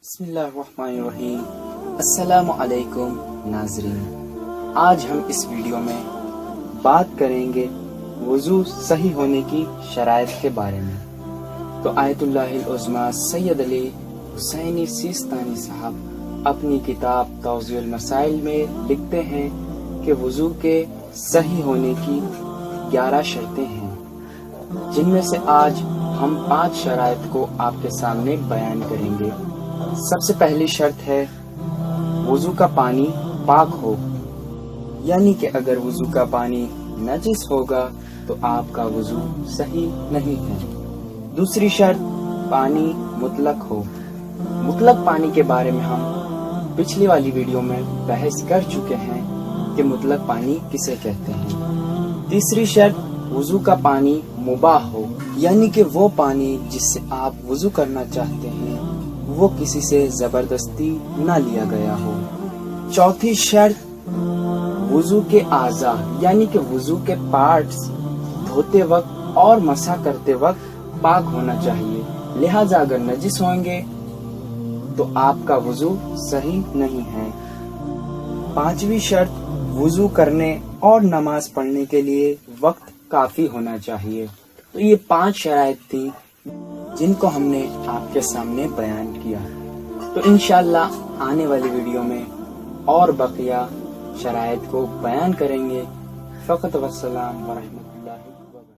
بسم اللہ الرحمن الرحیم۔ السلام علیکم ناظرین، آج ہم اس ویڈیو میں بات کریں گے وضو صحیح ہونے کی شرائط کے بارے میں۔ تو آیت اللہ العظمیٰ سید علی حسینی سیستانی صاحب اپنی کتاب توضیح المسائل میں لکھتے ہیں کہ وضو کے صحیح ہونے کی 11 شرطیں ہیں، جن میں سے آج ہم 5 شرائط کو آپ کے سامنے بیان کریں گے۔ سب سے پہلی شرط ہے وضو کا پانی پاک ہو، یعنی کہ اگر وضو کا پانی نجس ہوگا تو آپ کا وضو صحیح نہیں ہے۔ دوسری شرط پانی مطلق ہو۔ مطلق پانی کے بارے میں ہم پچھلی والی ویڈیو میں بحث کر چکے ہیں کہ مطلق پانی کسے کہتے ہیں۔ تیسری شرط وضو کا پانی مباح ہو، یعنی کہ وہ پانی جس سے آپ وضو کرنا چاہتے ہیں وہ کسی سے زبردستی نہ لیا گیا ہو۔ چوتھی شرط وضو کے اعضاء، یعنی کہ وضو کے پارٹس دھوتے وقت اور مسح کرتے وقت پاک ہونا چاہیے، لہذا اگر نجس ہوں گے تو آپ کا وضو صحیح نہیں ہے۔ پانچویں شرط وضو کرنے اور نماز پڑھنے کے لیے وقت کافی ہونا چاہیے۔ تو یہ 5 شرائط تھی جن کو ہم نے آپ کے سامنے بیان کیا۔ تو انشاءاللہ آنے والی ویڈیو میں اور بقیہ شرائط کو بیان کریں گے۔ فقط والسلام ورحمۃ اللہ۔